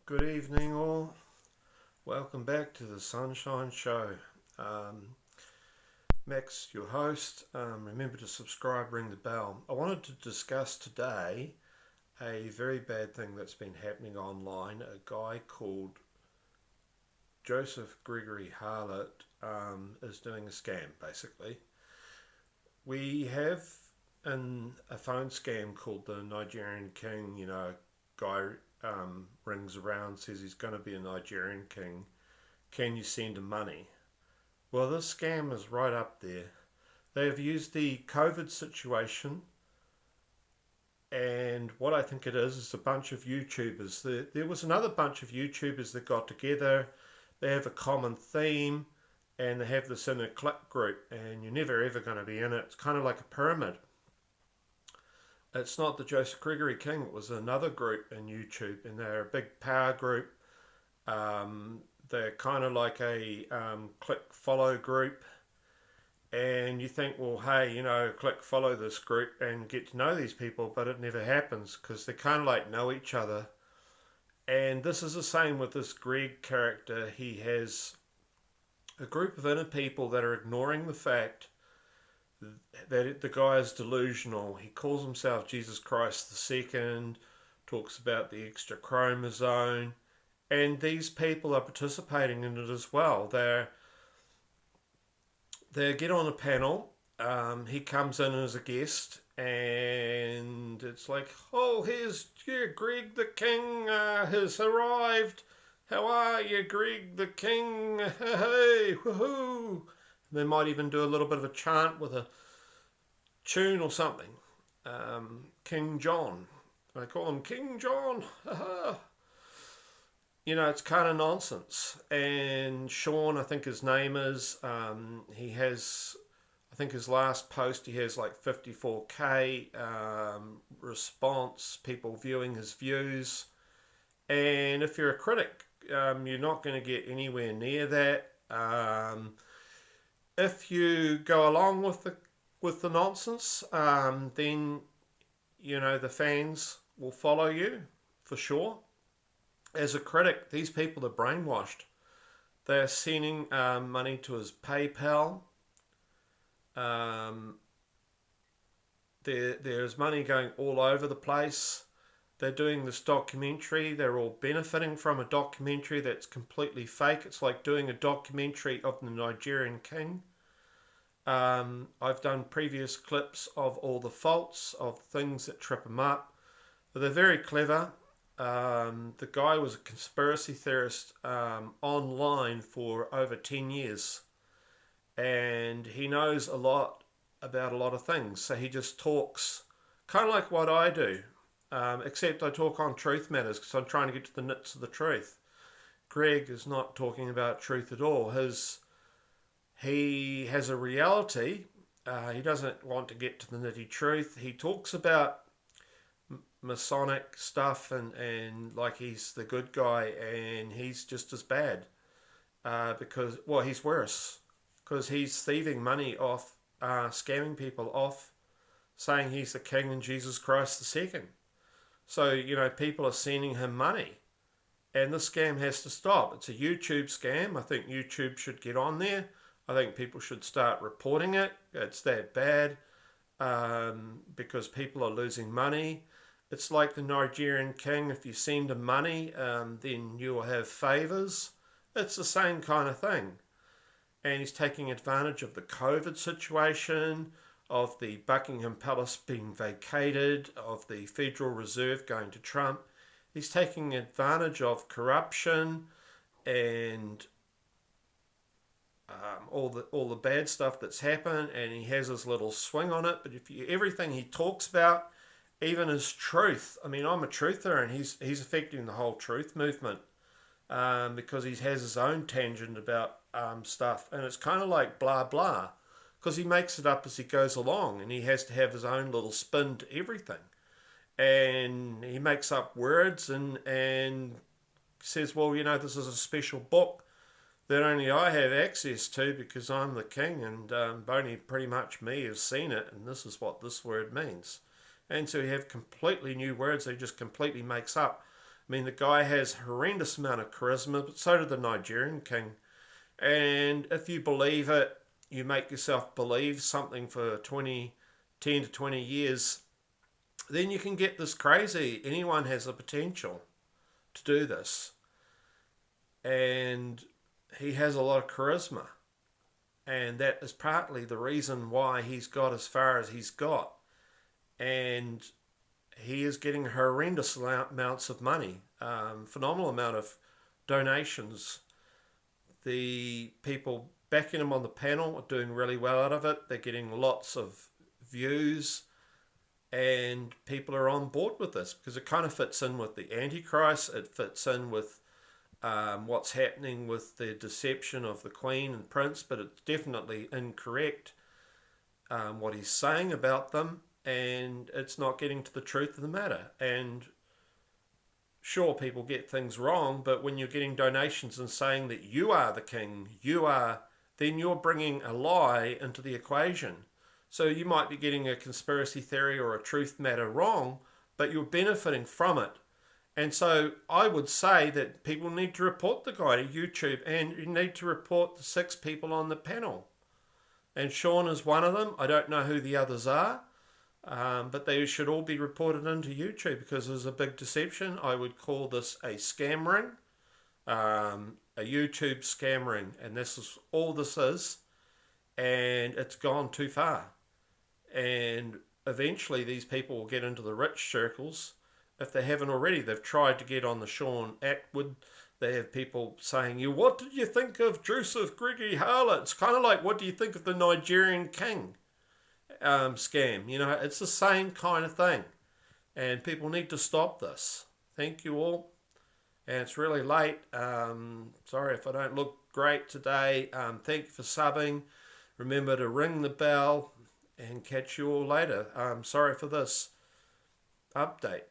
Good evening, all. Welcome back to the Sunshine Show. Max, your host. Remember to subscribe, ring the bell. I wanted to discuss today a very bad thing that's been happening online. A guy called Joseph Gregory Harlett is doing a scam, basically. We have a phone scam called the Nigerian King. Guy rings around, says he's going to be a Nigerian king. Can you send him money? Well, this scam is right up there. They have used the COVID situation, and what I think it is a bunch of YouTubers. There was another bunch of YouTubers that got together. They have a common theme, and they have this in a click group, and you're never ever going to be in it. It's kind of like a pyramid. It's not the Joseph Gregory King, it was another group in YouTube, and they're a big power group. They're kind of like a click follow group, and you think, well, hey, click follow this group and get to know these people, but it never happens because they kind of like know each other. And this is the same with this Greg character. He has a group of inner people that are ignoring the fact that the guy is delusional. He calls himself Jesus Christ the Second, talks about the extra chromosome, and these people are participating in it as well. They get on a panel. He comes in as a guest, and it's like, oh, here's Greg the King has arrived. How are you, Greg the King? Hey, woohoo! They might even do a little bit of a chant with a tune or something. King John. They call him King John. It's kind of nonsense. And Sean, I think his name is, he has, I think his last post, he has like 54k response, people viewing his views. And if you're a critic, you're not going to get anywhere near that. If you go along with the nonsense, then the fans will follow you for sure. As a critic, these people are brainwashed. They are sending money to his PayPal. There's money going all over the place. They're doing this documentary. They're all benefiting from a documentary that's completely fake. It's like doing a documentary of the Nigerian King. I've done previous clips of all the faults, of things that trip him up. But they're very clever. The guy was a conspiracy theorist online for over 10 years. And he knows a lot about a lot of things. So he just talks kind of like what I do. Except I talk on truth matters because I'm trying to get to the nits of the truth. Greg is not talking about truth at all. He has a reality. He doesn't want to get to the nitty truth. He talks about Masonic stuff and like he's the good guy, and he's just as bad because he's worse because he's thieving money off, scamming people off, saying he's the King and Jesus Christ the Second. So, people are sending him money. And this scam has to stop. It's a YouTube scam. I think YouTube should get on there. I think people should start reporting it. It's that bad because people are losing money. It's like the Nigerian King. If you send him money, then you'll have favours. It's the same kind of thing. And he's taking advantage of the COVID situation, of the Buckingham Palace being vacated, of the Federal Reserve going to Trump. He's taking advantage of corruption and all the bad stuff that's happened, and he has his little swing on it. But everything he talks about, even his truth. I mean, I'm a truther, and he's affecting the whole truth movement because he has his own tangent about stuff, and it's kind of like blah blah. Because he makes it up as he goes along, and he has to have his own little spin to everything. And he makes up words and says, well, this is a special book that only I have access to because I'm the king, and only pretty much me has seen it, and this is what this word means. And so you have completely new words that he just completely makes up. I mean, the guy has a horrendous amount of charisma, but so did the Nigerian king. And if you believe it, you make yourself believe something for 10 to 20 years, then you can get this crazy. Anyone has the potential to do this. And he has a lot of charisma. And that is partly the reason why he's got as far as he's got. And he is getting horrendous amounts of money, phenomenal amount of donations. The people backing him on the panel are doing really well out of it. They're getting lots of views, and people are on board with this because it kind of fits in with the Antichrist. It fits in with what's happening with the deception of the Queen and Prince, but it's definitely incorrect what he's saying about them, and it's not getting to the truth of the matter. And sure, people get things wrong, but when you're getting donations and saying that you are the king, then you're bringing a lie into the equation. So you might be getting a conspiracy theory or a truth matter wrong, but you're benefiting from it. And so I would say that people need to report the guy to YouTube, and you need to report the 6 people on the panel. And Sean is one of them. I don't know who the others are, but they should all be reported into YouTube because there's a big deception. I would call this a scam ring, a YouTube scam ring, and this is all this is, and it's gone too far. And eventually these people will get into the rich circles. If they haven't already, they've tried to get on the Sean Atwood. They have people saying, what did you think of Joseph Gregory Harlot? It's kind of like, what do you think of the Nigerian king scam? It's the same kind of thing. And people need to stop this. Thank you all. And it's really late. Sorry if I don't look great today. Thank you for subbing. Remember to ring the bell and catch you all later. Sorry for this update.